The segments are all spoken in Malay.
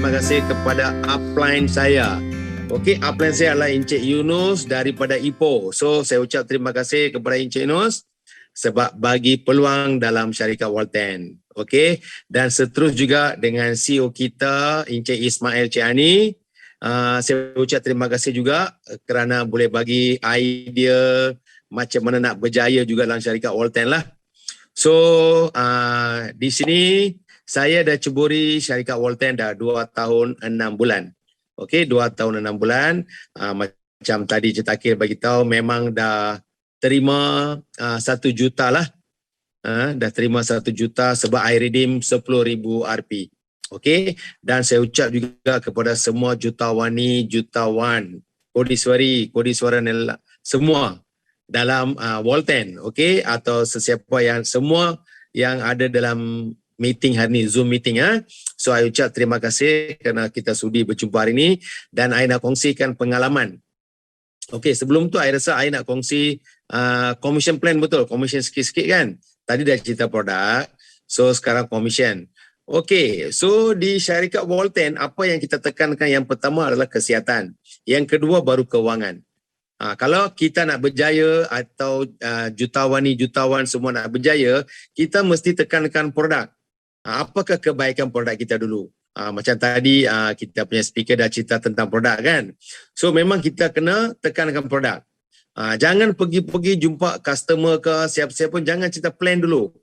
terima kasih kepada upline saya. Okey, upline saya adalah Encik Yunus daripada Ipoh. So, saya ucap terima kasih kepada Encik Yunus sebab bagi peluang dalam syarikat Walten. Okey, dan seterus juga dengan CEO kita, Encik Ismail Ciani. Saya ucap terima kasih juga kerana boleh bagi idea macam mana nak berjaya juga dalam syarikat Walten lah. So, di sini saya dah ceburi syarikat Walten dah 2 tahun 6 bulan. Okey, 2 tahun 6 bulan. Macam tadi Cik Takir bagi tahu memang dah terima 1 juta lah. Dah terima 1 juta sebab I redeem 10,000 Rp. Okey, dan saya ucap juga kepada semua jutawani, jutawan, kodiswara semua dalam Walten, okey, atau sesiapa yang semua yang ada dalam meeting hari ni, Zoom meeting. So, I ucap terima kasih kerana kita sudi berjumpa hari ni dan I nak kongsikan pengalaman. Okey, sebelum tu I rasa I nak kongsi commission plan betul, commission sikit-sikit kan. Tadi dah cerita produk, so sekarang commission. Okey, so di syarikat Walten apa yang kita tekankan yang pertama adalah kesihatan. Yang kedua baru kewangan. Kalau kita nak berjaya atau jutawan semua nak berjaya, kita mesti tekankan produk. Apakah kebaikan produk kita dulu? Macam tadi kita punya speaker dah cerita tentang produk kan. So memang kita kena tekankan produk. Jangan pergi-pergi jumpa customer ke siapa-siapa pun, jangan cerita plan dulu.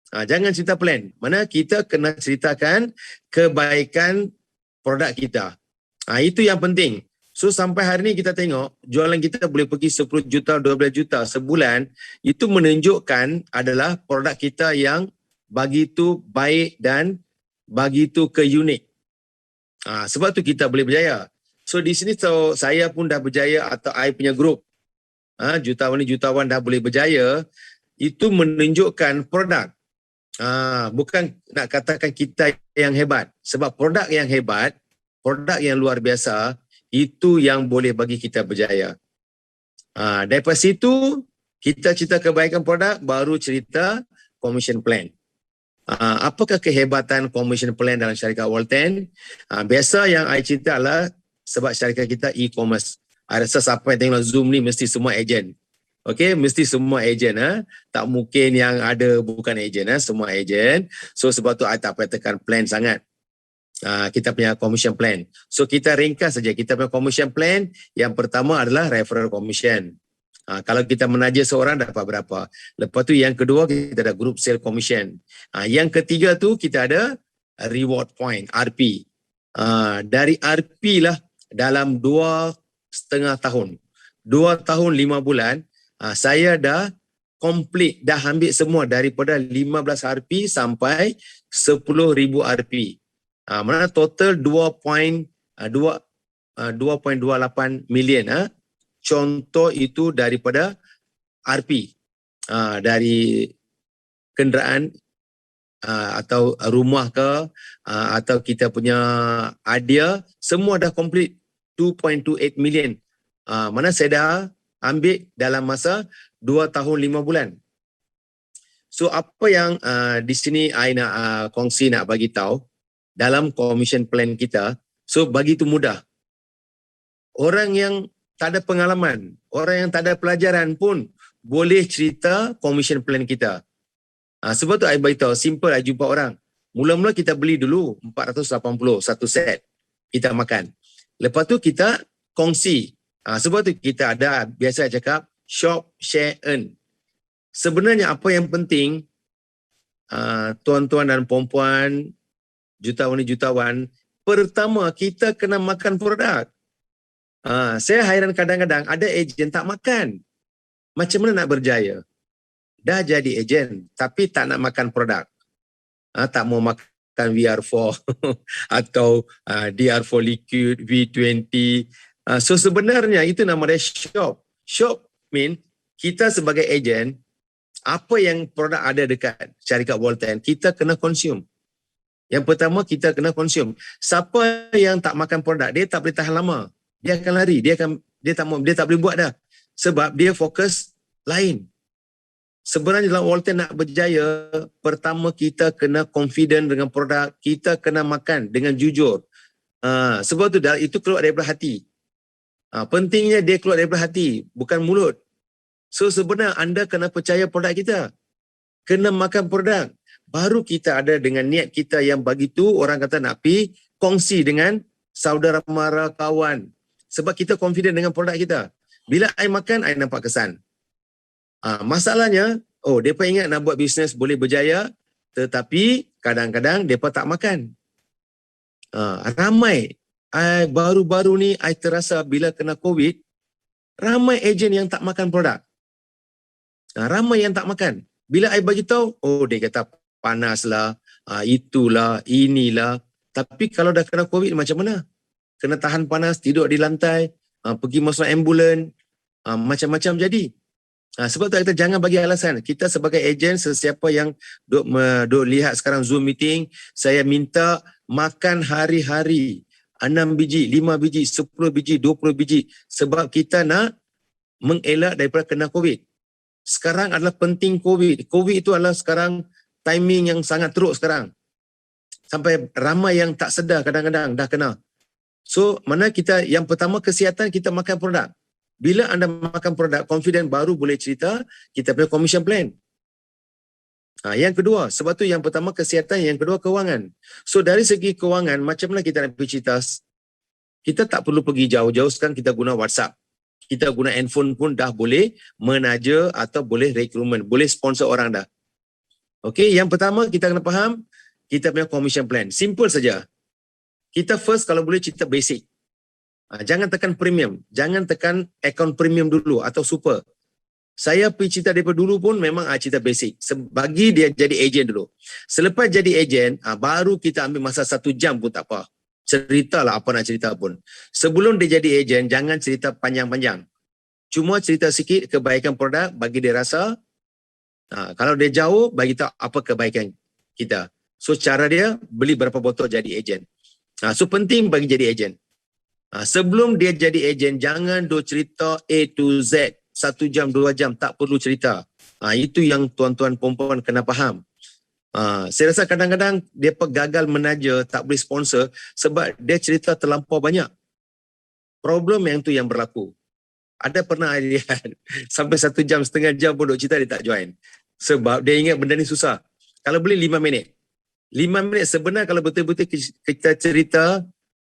Jangan cerita plan. Mana kita kena ceritakan kebaikan produk kita. Itu yang penting. So sampai hari ni kita tengok jualan kita boleh pergi 10 juta, 12 juta sebulan. Itu menunjukkan adalah produk kita yang begitu baik dan begitu unik. Sebab tu kita boleh berjaya. So di sini saya pun dah berjaya atau I punya grup. Jutawan dah boleh berjaya. Itu menunjukkan produk. Bukan nak katakan kita yang hebat. Sebab produk yang hebat, produk yang luar biasa, itu yang boleh bagi kita berjaya. Daripada situ, kita cerita kebaikan produk, baru cerita commission plan. Apakah kehebatan commission plan dalam syarikat Walten? Biasa yang I cerita adalah sebab syarikat kita e-commerce. I rasa siapa yang tengok Zoom ni mesti semua ejen. Okey, mesti semua ejen. Tak mungkin yang ada bukan ejen. Semua ejen. So sebab tu I tak payah tekan plan sangat. Kita punya commission plan. So kita ringkas saja. Kita punya commission plan yang pertama adalah referral commission. Kalau kita menaja seorang dapat berapa. Lepas tu yang kedua kita ada group sale commission. Yang ketiga tu kita ada reward point, RP. Dari RP lah dalam 2,5 tahun. 2 tahun 5 bulan saya dah complete, dah ambil semua daripada 15 RP sampai 10,000 RP. Mana total 2.28 million. Contoh itu daripada RP. Dari kenderaan atau rumah ke atau kita punya idea, semua dah complete 2.28 million. Mana saya dah ambil dalam masa 2 tahun 5 bulan. So apa yang di sini I nak kongsi, nak bagi tahu dalam commission plan kita, so bagi tu mudah. Orang yang tak ada pengalaman, orang yang tak ada pelajaran pun boleh cerita commission plan kita. Sebab tu I beritahu, simple I jumpa orang. Mula-mula kita beli dulu 480 satu set. Kita makan. Lepas tu kita kongsi. Sebab tu kita ada, biasa cakap, shop, share, earn. Sebenarnya apa yang penting, tuan-tuan dan puan-puan, jutawan, pertama kita kena makan produk. Saya hairan kadang-kadang ada ejen tak makan. Macam mana nak berjaya? Dah jadi ejen tapi tak nak makan produk. Tak mau makan VR4 atau DR4 Liquid, V20. So sebenarnya itu nama dia shop. Shop mean kita sebagai ejen, apa yang produk ada dekat syarikat Walten, kita kena consume. Yang pertama kita kena consume. Siapa yang tak makan produk, dia tak boleh tahan lama. Dia akan lari, dia tak boleh buat dah. Sebab dia fokus lain. Sebenarnya dalam Walten nak berjaya, pertama kita kena confident dengan produk, kita kena makan dengan jujur. Sebab tu itu keluar daripada hati. Pentingnya dia keluar daripada hati, bukan mulut. So sebenarnya anda kena percaya produk kita. Kena makan produk. Baru kita ada dengan niat kita yang bagi tu orang kata nak pergi kongsi dengan saudara mara kawan. Sebab kita confident dengan produk kita. Bila I makan, I nampak kesan. Masalahnya, mereka ingat nak buat bisnes boleh berjaya, tetapi kadang-kadang mereka tak makan. Ramai. Baru-baru ni, I terasa bila kena COVID, ramai ejen yang tak makan produk. Ramai yang tak makan. Bila I bagi tahu, dia kata panas lah, itulah, inilah. Tapi kalau dah kena COVID macam mana? Kena tahan panas, tidur di lantai, pergi masuk ambulan, macam-macam jadi. Sebab tu kita jangan bagi alasan. Kita sebagai ejen, sesiapa yang duk lihat sekarang Zoom meeting, saya minta makan hari-hari. 6 biji, 5 biji, 10 biji, 20 biji. Sebab kita nak mengelak daripada kena COVID. Sekarang adalah penting COVID. COVID itu adalah sekarang timing yang sangat teruk sekarang. Sampai ramai yang tak sedar kadang-kadang dah kena. So, mana kita, yang pertama kesihatan, kita makan produk. Bila anda makan produk, confident baru boleh cerita, kita punya commission plan. Yang kedua, sebab tu yang pertama kesihatan, yang kedua kewangan. So, dari segi kewangan, macam mana kita nak pergi cerita? Kita tak perlu pergi jauh-jauh, sekarang kita guna WhatsApp. Kita guna handphone pun dah boleh menaja atau boleh recruitment, boleh sponsor orang dah. Okey, yang pertama kita kena faham, kita punya commission plan. Simple saja. Kita first kalau boleh cerita basic. Jangan tekan premium. Jangan tekan account premium dulu atau super. Saya pergi cerita daripada dulu pun memang cerita basic. Bagi dia jadi ejen dulu. Selepas jadi ejen, baru kita ambil masa 1 jam pun tak apa. Ceritalah apa nak cerita pun. Sebelum dia jadi ejen, jangan cerita panjang-panjang. Cuma cerita sikit kebaikan produk bagi dia rasa. Kalau dia jauh, bagi tahu apa kebaikan kita. So cara dia beli berapa botol jadi ejen. So penting bagi jadi ejen. Sebelum dia jadi ejen, jangan do cerita A to Z. 1 jam, 2 jam, tak perlu cerita. Itu yang tuan-tuan perempuan kena faham. Saya rasa kadang-kadang dia gagal menaja, tak boleh sponsor sebab dia cerita terlampau banyak. Problem yang tu yang berlaku. Ada pernah lihat sampai 1 jam, setengah jam pun duk cerita dia tak join. Sebab dia ingat benda ni susah. Kalau boleh 5 minit. 5 minit sebenarnya kalau betul-betul kita cerita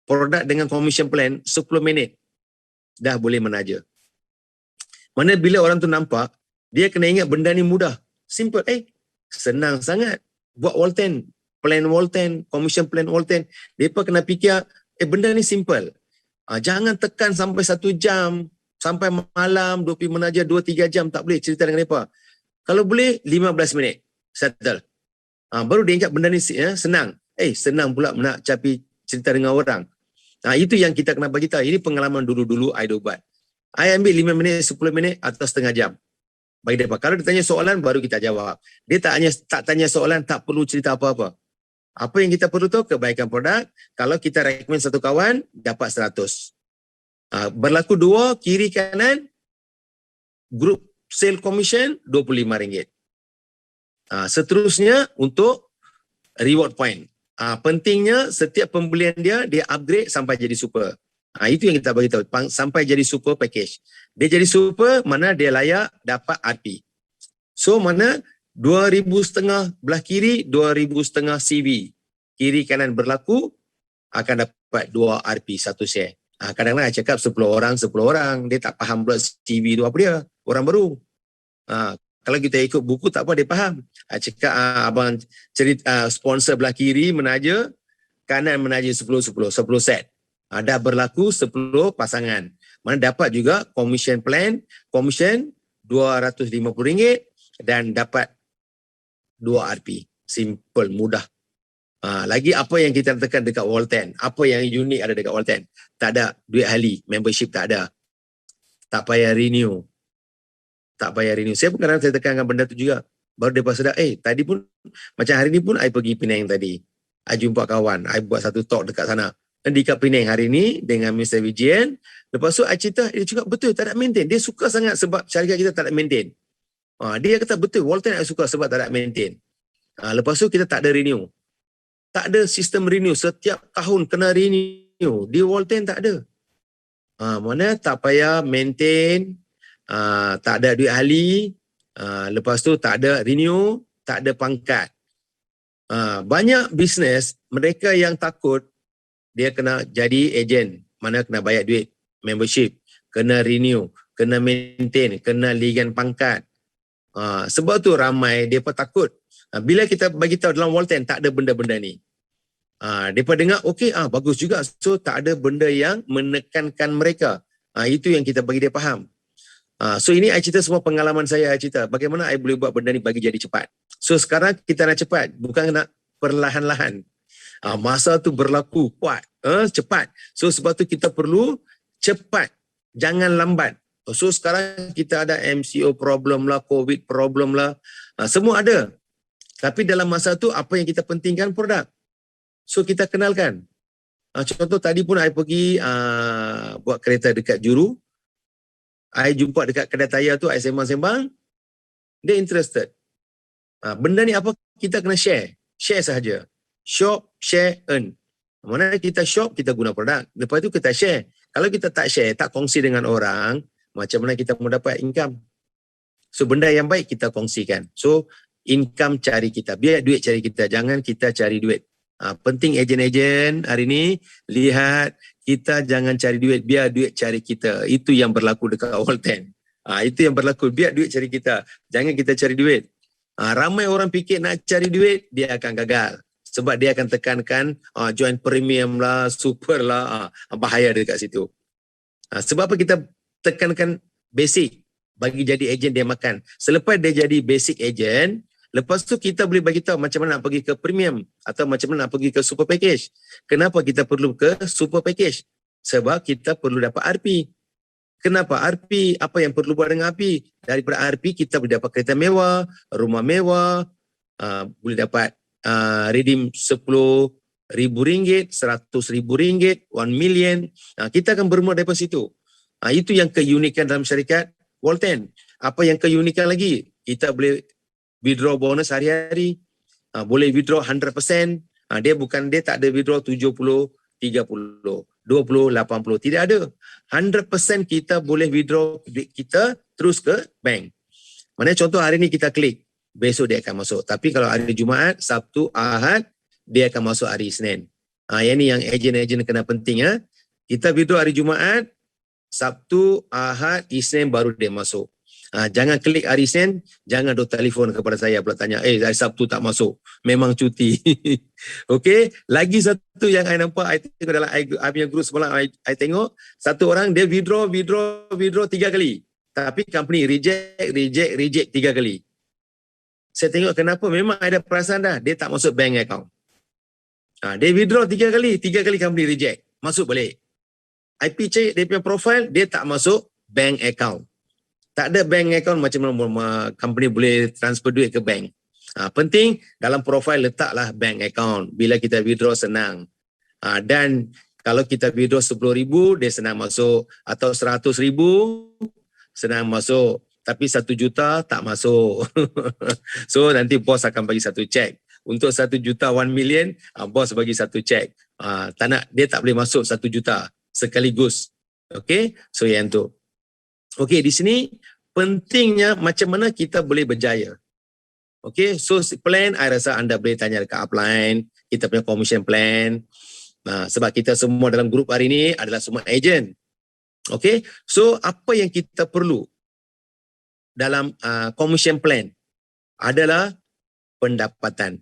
produk dengan commission plan 10 minit dah boleh menaja. Mana bila orang tu nampak, dia kena ingat benda ni mudah. Simple. Senang sangat. Buat wall 10. Plan wall 10. Commission plan wall 10. Mereka kena fikir, benda ni simple. Jangan tekan sampai 1 jam. Sampai malam, 2 pergi menaja 2-3 jam. Tak boleh cerita dengan mereka. Kalau boleh, 15 minit. Settle. Baru dia ingat benda ni senang. Senang pula nak capi cerita dengan orang. Itu yang kita kena bagi tahu. Ini pengalaman dulu-dulu I buat. I ambil 5 minit, 10 minit atau setengah jam. Bagi dia. Kalau dia tanya soalan, baru kita jawab. Dia tak tanya soalan, tak perlu cerita apa-apa. Apa yang kita perlu tahu, kebaikan produk. Kalau kita recommend satu kawan, dapat 100. Berlaku 2, kiri kanan, group sale commission, RM25. Seterusnya untuk reward point. Pentingnya setiap pembelian dia upgrade sampai jadi super. Itu yang kita bagi tahu, sampai jadi super package. Dia jadi super, mana dia layak dapat RP. So mana 2,500 belah kiri, 2,500 CV. Kiri kanan berlaku, akan dapat 2 RP, 1 share. Kadang-kadang saya cakap 10 orang, dia tak faham pula CV tu apa dia, orang baru. Kalau kita ikut buku tak apa, dia faham. Cakap abang cerita sponsor belah kiri menaja, kanan menaja 10 set. Dah berlaku 10 pasangan. Mana dapat juga commission plan, commission RM250 dan dapat 2 RP. Simple, mudah. Lagi apa yang kita tekan dekat wall 10? Apa yang unik ada dekat wall 10? Tak ada duit ahli, membership tak ada. Tak payah renew. Saya pun kadang-kadang saya tekankan benda tu juga. Baru dia sedar, tadi pun, macam hari ni pun I pergi Penang tadi. I jumpa kawan, I buat satu talk dekat sana. Dan di kat Penang hari ni dengan Mr. Vijayan. Lepas tu I cerita, dia cakap betul tak ada maintain. Dia suka sangat sebab syarikat kita tak ada maintain. Dia kata betul, Walton I suka sebab tak ada maintain. Lepas tu kita tak ada renew. Tak ada sistem renew. Setiap tahun kena renew. Di Walton tak ada. Mana tak payah maintain, tak ada duit ahli, lepas tu tak ada renew, tak ada pangkat. Banyak bisnes mereka yang takut dia kena jadi ejen, mana kena bayar duit membership, kena renew, kena maintain, kena ligan pangkat. Sebab tu ramai mereka takut. Bila kita bagi tahu dalam Walton tak ada benda-benda ni. Mereka dengar okey, bagus juga. So tak ada benda yang menekankan mereka. Itu yang kita bagi dia faham. So ini I cerita semua pengalaman saya, I cerita bagaimana I boleh buat benda ni bagi jadi cepat. So sekarang kita nak cepat, bukan nak perlahan-lahan. Masa tu berlaku kuat, cepat. So sebab tu kita perlu cepat, jangan lambat. So sekarang kita ada MCO problem lah, COVID problem lah, semua ada. Tapi dalam masa tu apa yang kita pentingkan? Produk. So kita kenalkan. Contoh tadi pun I pergi buat kereta dekat Juru. I jumpa dekat kedai tayar tu, I sembang-sembang. Dia interested. Benda ni apa? Kita kena share. Share sahaja. Shop, share, earn. Mana kita shop, kita guna produk. Lepas tu kita share. Kalau kita tak share, tak kongsi dengan orang, macam mana kita mau dapat income? So benda yang baik kita kongsikan. So income cari kita. Biar duit cari kita. Jangan kita cari duit. Penting ejen-ejen hari ni lihat, kita jangan cari duit, biar duit cari kita. Itu yang berlaku dekat Walton. Itu yang berlaku, biar duit cari kita. Jangan kita cari duit. Ramai orang fikir nak cari duit, dia akan gagal. Sebab dia akan tekankan join premium lah, super lah, bahaya dekat situ. Sebab apa kita tekankan basic, bagi jadi ejen dia makan. Selepas dia jadi basic ejen, lepas tu kita boleh bagi tahu macam mana nak pergi ke premium atau macam mana nak pergi ke super package. Kenapa kita perlu ke super package? Sebab kita perlu dapat RP. Kenapa RP? Apa yang perlu buat dengan RP? Daripada RP kita boleh dapat kereta mewah, rumah mewah, boleh dapat redeem RM10,000, RM100,000, 1 million. Kita akan bermula daripada situ. Itu yang keunikan dalam syarikat Walton. Apa yang keunikan lagi? Kita boleh withdraw bonus hari-hari, boleh withdraw 100%. Dia tak ada withdraw 70, 30, 20, 80. Tidak ada. 100% kita boleh withdraw duit kita terus ke bank. Mana contoh hari ni kita klik, besok dia akan masuk. Tapi kalau hari Jumaat, Sabtu, Ahad, dia akan masuk hari Isnin. Yang ni yang ejen-ejen kena penting. Kita withdraw hari Jumaat, Sabtu, Ahad, Isnin baru dia masuk. Jangan klik hari Isnin, jangan duk telefon kepada saya pula tanya, hari Sabtu tak masuk, memang cuti. Okey, lagi satu yang I nampak, I tengok dalam I punya group semalam, I tengok satu orang dia withdraw 3 kali. Tapi company reject 3 kali. Saya tengok kenapa, memang ada perasaan dah, dia tak masuk bank account. Dia withdraw 3 kali company reject, masuk balik. IP check dia punya profile, dia tak masuk bank account. Tak ada bank account, macam mana company boleh transfer duit ke bank. Penting dalam profile letaklah bank account. Bila kita withdraw senang. Dan kalau kita withdraw 10,000 dia senang masuk, atau 100,000 senang masuk. Tapi 1 juta tak masuk. So nanti bos akan bagi satu cek. Untuk 1 juta 1 million, bos bagi satu cek. Tak nak, dia tak boleh masuk 1 juta sekaligus. Okey, so yang tu. Okey, di sini pentingnya macam mana kita boleh berjaya. Okey, so plan, I rasa anda boleh tanya dekat upline, kita punya commission plan. Sebab kita semua dalam grup hari ini adalah semua ejen. Okey, so apa yang kita perlu dalam commission plan adalah pendapatan.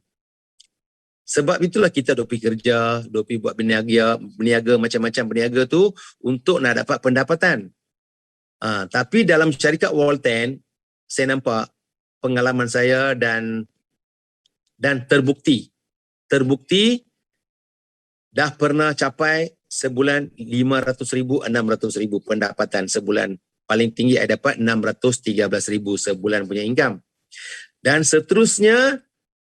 Sebab itulah kita duk pergi kerja, duk pergi buat berniaga, macam-macam berniaga tu untuk nak dapat pendapatan. Tapi dalam syarikat Walton, saya nampak pengalaman saya dan terbukti dah pernah capai sebulan 500,000, 600,000 pendapatan sebulan. Paling tinggi saya dapat 613,000 sebulan punya income. Dan seterusnya,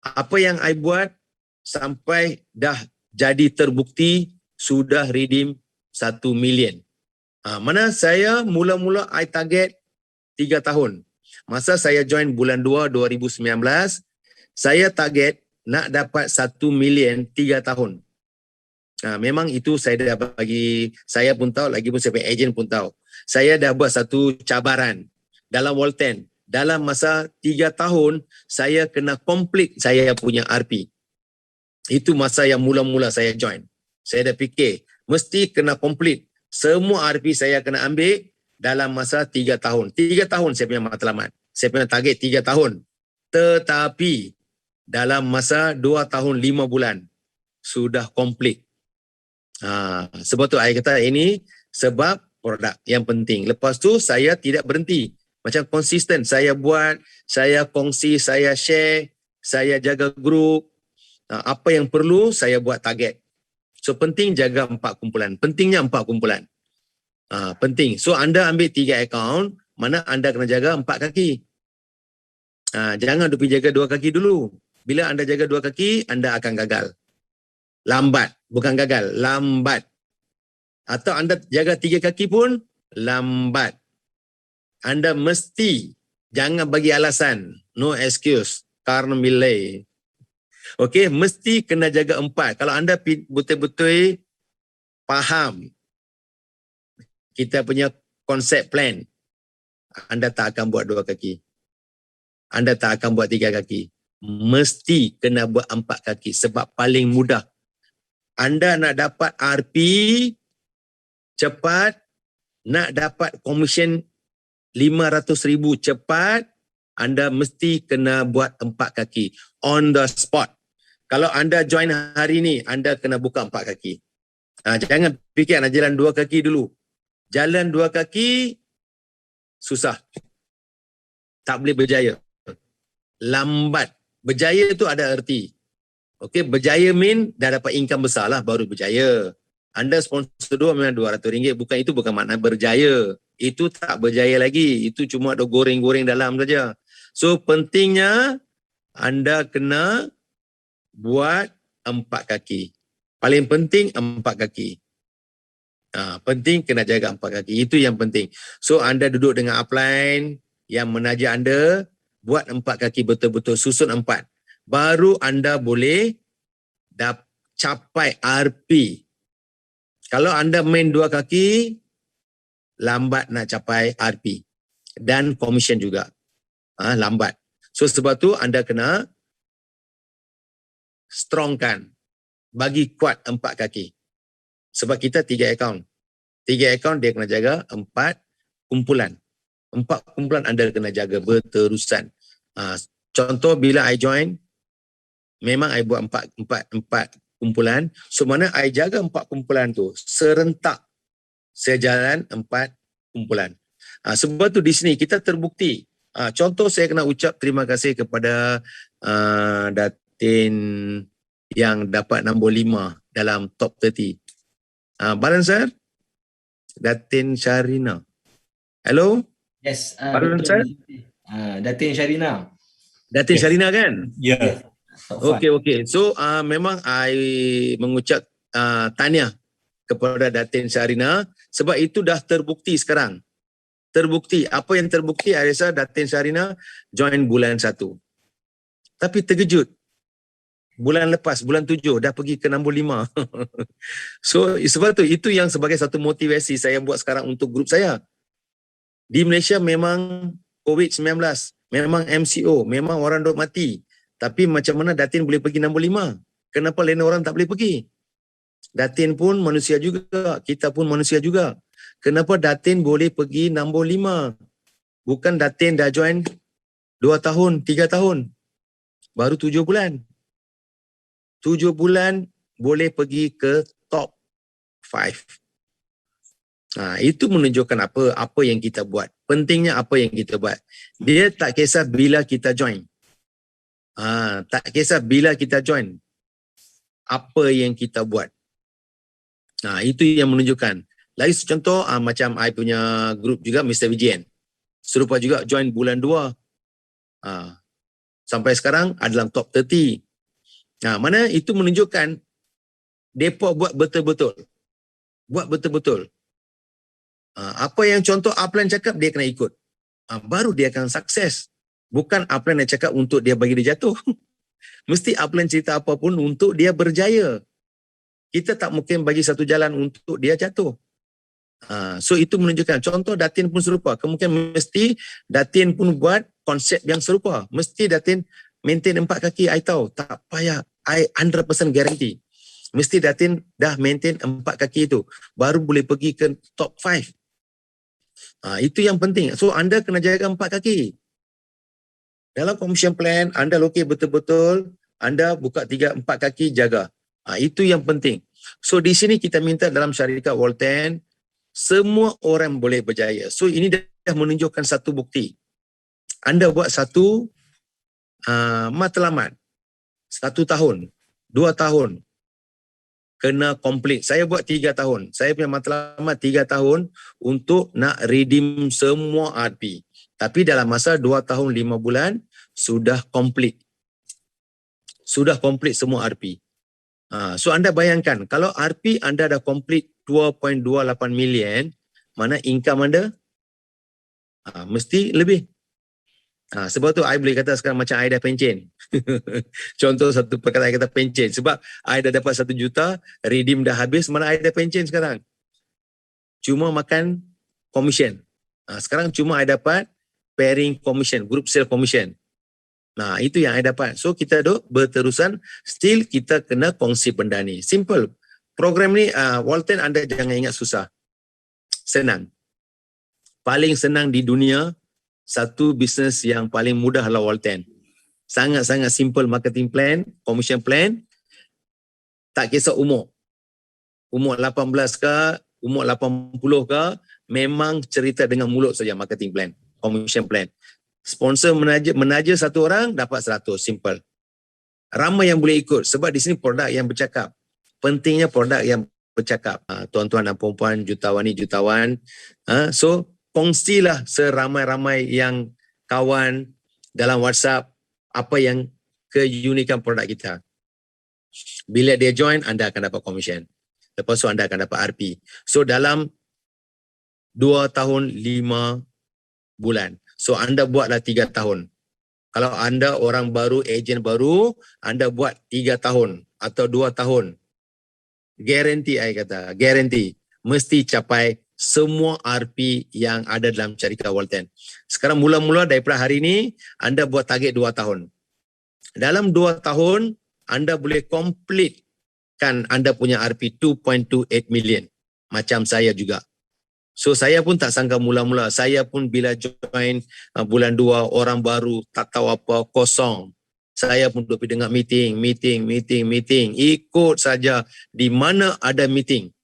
apa yang I buat sampai dah jadi terbukti sudah redeem 1 million. Mana saya mula-mula I target 3 tahun. Masa saya join bulan 2 2019, saya target nak dapat 1 million 3 tahun. Memang itu saya dah bagi, saya pun tahu, lagi pun saya punya ejen pun tahu. Saya dah buat satu cabaran dalam Walten. Dalam masa 3 tahun, saya kena complete saya punya RP. Itu masa yang mula-mula saya join. Saya dah fikir, mesti kena complete. Semua RP saya kena ambil dalam masa 3 tahun. 3 tahun saya punya matlamat. Saya punya target 3 tahun. Tetapi dalam masa 2 tahun 5 bulan, sudah complete. Sebab tu saya kata ini sebab produk yang penting. Lepas tu saya tidak berhenti. Macam konsisten saya buat, saya kongsi, saya share, saya jaga grup. Apa yang perlu saya buat target. So penting jaga 4 kumpulan. Pentingnya 4 kumpulan. Penting. So anda ambil 3 akaun, mana anda kena jaga 4 kaki. Jangan pergi jaga 2 kaki dulu. Bila anda jaga 2 kaki, anda akan gagal. Lambat. Bukan gagal, lambat. Atau anda jaga 3 kaki pun, lambat. Anda mesti, jangan bagi alasan. No excuse. Karena milih. Okey, mesti kena jaga 4. Kalau anda betul-betul faham kita punya konsep plan, anda tak akan buat 2 kaki. Anda tak akan buat 3 kaki. Mesti kena buat 4 kaki sebab paling mudah. Anda nak dapat RP cepat, nak dapat komisen 500,000 cepat, anda mesti kena buat 4 kaki on the spot. Kalau anda join hari ni, anda kena buka 4 kaki. Jangan fikir nak jalan 2 kaki dulu. Jalan 2 kaki susah. Tak boleh berjaya. Lambat. Berjaya tu ada erti. Okey, berjaya mean dah dapat income besar lah baru berjaya. Anda sponsor 2 memang RM200. Bukan, itu bukan makna berjaya. Itu tak berjaya lagi. Itu cuma ada goreng-goreng dalam saja. So pentingnya anda kena buat 4 kaki. Paling penting 4 kaki. Penting kena jaga 4 kaki. Itu yang penting. So anda duduk dengan upline yang menaja anda, buat 4 kaki betul-betul, susun 4. Baru anda boleh capai RP. Kalau anda main 2 kaki, lambat nak capai RP. Dan komisen juga. Lambat. So sebab tu anda kena strongkan. Bagi kuat 4 kaki. Sebab kita 3 akaun. 3 akaun dia kena jaga 4 kumpulan. 4 kumpulan anda kena jaga berterusan. Contoh bila I join, memang I buat 4 kumpulan. So mana I jaga 4 kumpulan tu serentak saya jalan 4 kumpulan. Sebab tu di sini kita terbukti. Contoh saya kena ucap terima kasih kepada Datin yang dapat nombor 5 dalam top 30. Balancer? Datin Syarina. Hello? Yes. Balancer? Datin Syarina. Datin Syarina kan? Ya. Yeah. Okey. So memang I mengucap tahniah kepada Datin Syarina sebab itu dah terbukti sekarang. Terbukti. Apa yang terbukti? I rasa Datin Syarina join bulan 1. Tapi terkejut. Bulan lepas, bulan 7 dah pergi ke nombor 5. So sebab tu itu yang sebagai satu motivasi saya buat sekarang untuk grup saya. Di Malaysia memang COVID-19, memang MCO, memang orang duk mati. Tapi macam mana Datin boleh pergi nombor 5? Kenapa lain orang tak boleh pergi? Datin pun manusia juga, kita pun manusia juga. Kenapa Datin boleh pergi nombor 5? Bukan Datin dah join 2 tahun, 3 tahun. Baru 7 bulan. 7 bulan boleh pergi ke top 5. Itu menunjukkan apa yang kita buat. Pentingnya apa yang kita buat. Dia tak kisah bila kita join. Tak kisah bila kita join. Apa yang kita buat. Itu yang menunjukkan. Lagi contoh macam I punya grup juga Mr. Vijen. Serupa juga join bulan 2. Sampai sekarang adalah top 30. Mana itu menunjukkan mereka buat betul-betul. Buat betul-betul. Apa yang contoh upline cakap, dia kena ikut. Baru dia akan sukses. Bukan upline yang cakap untuk dia bagi dia jatuh. Mesti upline cerita apa pun untuk dia berjaya. kita tak mungkin bagi satu jalan untuk dia jatuh. So itu menunjukkan contoh Datin pun serupa. Kemungkinan mesti Datin pun buat konsep yang serupa. Mesti Datin maintain 4 kaki, I tahu. Tak payah, I 100% guarantee. Mesti Datin dah maintain 4 kaki itu. Baru boleh pergi ke top 5. Itu yang penting. So anda kena jaga 4 kaki. Dalam commission plan, anda lokek betul-betul, anda buka 3-4 kaki jaga. Itu yang penting. So di sini kita minta dalam syarikat Walten, semua orang boleh berjaya. So ini dah menunjukkan satu bukti. Anda buat satu matlamat, 1 tahun, 2 tahun, kena complete. Saya buat 3 tahun. Saya punya matlamat 3 tahun untuk nak redeem semua RP. Tapi dalam masa 2 tahun 5 bulan, sudah complete. Sudah complete semua RP. So anda bayangkan, kalau RP anda dah complete 2.28 million, mana income anda? Mesti lebih. Sebab tu I boleh kata sekarang macam I dah pencen. Contoh satu perkataan I kata pencen. Sebab I dah dapat 1 juta, redeem dah habis, mana I dah pencen sekarang. Cuma makan commission. Sekarang cuma I dapat pairing commission, group sale commission. Itu yang I dapat. So kita duk berterusan, still kita kena kongsi benda ni. Simple. Program ni, Walten anda jangan ingat susah. Senang. Paling senang di dunia, satu bisnes yang paling mudah adalah Walten. Sangat-sangat simple marketing plan, commission plan. Tak kisah umur. Umur 18 ke, umur 80 ke, memang cerita dengan mulut saja marketing plan, commission plan. Sponsor menaja satu orang, dapat 100, simple. Ramai yang boleh ikut sebab di sini produk yang bercakap. Pentingnya produk yang bercakap. Tuan-tuan dan puan-puan, jutawan. So, kongsilah seramai-ramai yang kawan dalam WhatsApp apa yang keunikan produk kita. Bila dia join, anda akan dapat commission. Lepas tu anda akan dapat RP. So, dalam 2 tahun 5 bulan. So anda buatlah 3 tahun. Kalau anda orang baru, ejen baru, anda buat 3 tahun atau 2 tahun. Guarantee I kata, guarantee. Mesti capai semua RP yang ada dalam syarikat Walten. Sekarang mula-mula daripada hari ini, anda buat target 2 tahun. Dalam 2 tahun, anda boleh completekan anda punya RP 2.28 million. Macam saya juga. So saya pun tak sangka mula-mula. Saya pun bila join bulan 2, orang baru, tak tahu apa, kosong. Saya pun pergi dengar meeting. Ikut saja di mana ada meeting.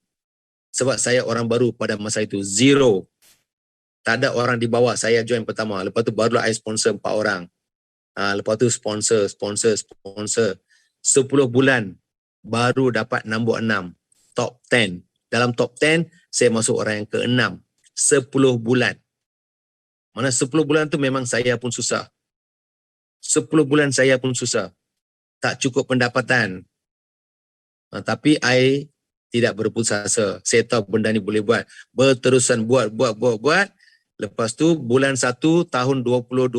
Sebab saya orang baru pada masa itu, zero. Tak ada orang di bawah, saya join pertama. Lepas tu barulah I sponsor 4 orang. Lepas tu sponsor. 10 bulan baru dapat nombor 6. Top 10. Dalam top 10, saya masuk orang yang ke-6. 10 bulan. Mana 10 bulan tu memang saya pun susah. 10 bulan saya pun susah. Tak cukup pendapatan. Tapi I tidak berputus asa. Saya tahu benda ni boleh buat. Berterusan buat. Lepas tu bulan 1 tahun 2020,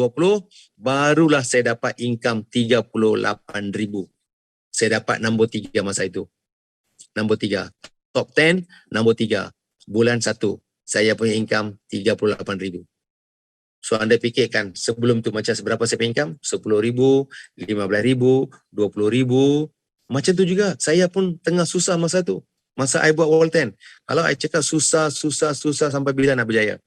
barulah saya dapat income 38,000. Saya dapat nombor 3 masa itu. Nombor 3. Top 10, nombor 3. Bulan 1, saya punya income 38,000. So anda fikirkan sebelum tu macam seberapa saya punya income? 10,000, 15,000, 20,000. Macam tu juga. Saya pun tengah susah masa tu. Masa I buat Walten. Kalau I cakap susah sampai bila nak berjaya.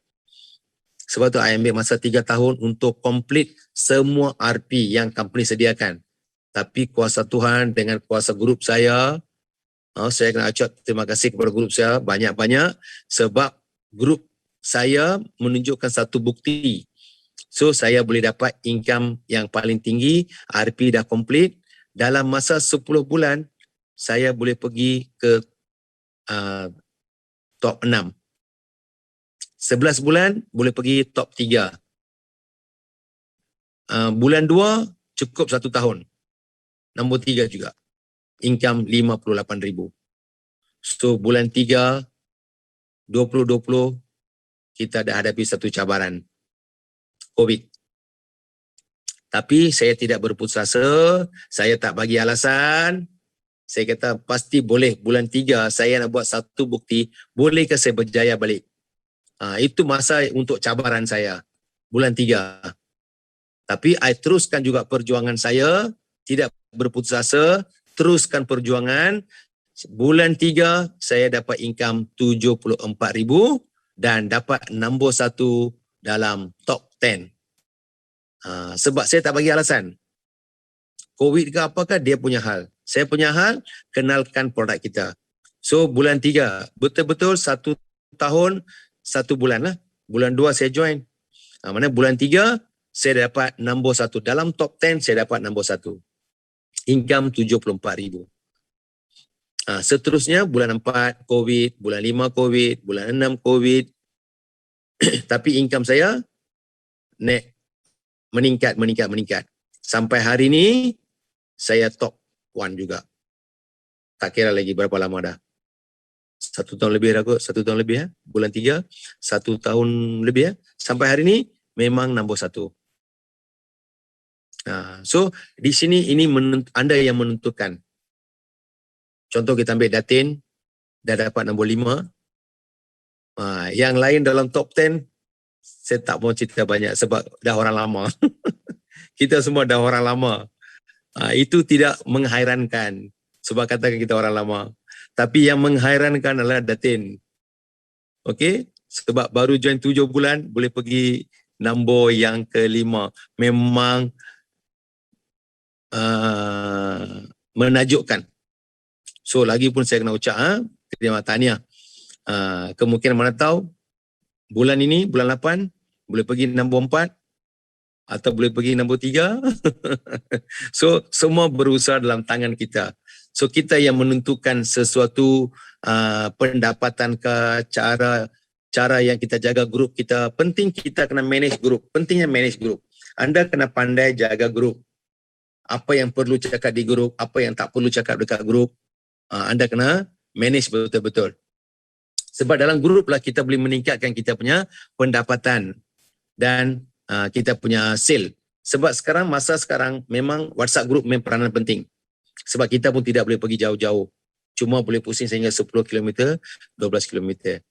Sebab tu I ambil masa 3 tahun untuk complete semua RP yang company sediakan. Tapi kuasa Tuhan dengan kuasa grup saya nak ucap terima kasih kepada grup saya banyak-banyak sebab grup saya menunjukkan satu bukti. So saya boleh dapat income yang paling tinggi, RP dah complete. Dalam masa 10 bulan, saya boleh pergi ke top 6. 11 bulan boleh pergi top 3. Bulan 2 cukup 1 tahun. Nombor 3 juga. Income 58,000. So bulan 3 2020 kita dah hadapi satu cabaran COVID. Tapi saya tidak berputus asa, saya tak bagi alasan. Saya kata pasti boleh. Bulan 3 saya nak buat satu bukti, bolehkah saya berjaya balik? Itu masa untuk cabaran saya, bulan 3. Tapi I teruskan juga perjuangan saya, tidak berputus asa, teruskan perjuangan. Bulan 3 saya dapat income 74,000 dan dapat nombor 1 dalam top 10. Sebab saya tak bagi alasan. COVID ke apakah, dia punya hal. Saya punya hal, kenalkan produk kita. So bulan 3, betul-betul 1 tahun 1 bulan lah. Bulan 2 saya join. Mana bulan 3 saya dapat nombor 1. Dalam top 10 saya dapat nombor 1. Income 74,000. Seterusnya bulan 4 COVID, bulan 5 COVID, bulan 6 COVID. Tapi income saya meningkat. Sampai hari ini saya top 1 juga. Tak kira lagi berapa lama dah. 1 tahun lebih dah kot. 1 tahun lebih ya. Bulan 3, 1 tahun lebih ya. Sampai hari ini memang nombor 1. So di sini ini anda yang menentukan. Contoh kita ambil Datin, dah dapat nombor 5. Yang lain dalam top 10, saya tak mau cerita banyak sebab dah orang lama. Kita semua dah orang lama. Itu tidak menghairankan sebab katakan kita orang lama. Tapi yang menghairankan adalah Datin. Okey? Sebab baru join 7 bulan, boleh pergi nombor yang ke-5. Memang menakjubkan. So lagi pun saya kena ucap terima tahniah. Kemungkinan mana tahu bulan ini, bulan 8 boleh pergi nombor 4 atau boleh pergi nombor 3. So semua berusaha dalam tangan kita. So kita yang menentukan sesuatu pendapatan ke cara yang kita jaga grup kita. Penting kita kena manage grup. Pentingnya manage grup. Anda kena pandai jaga grup. Apa yang perlu cakap di grup, apa yang tak perlu cakap dekat grup. Anda kena manage betul-betul. Sebab dalam grup lah kita boleh meningkatkan kita punya pendapatan dan kita punya sale. Sebab masa sekarang memang WhatsApp group memang peranan penting. Sebab kita pun tidak boleh pergi jauh-jauh. Cuma boleh pusing sehingga 10 km, 12 km.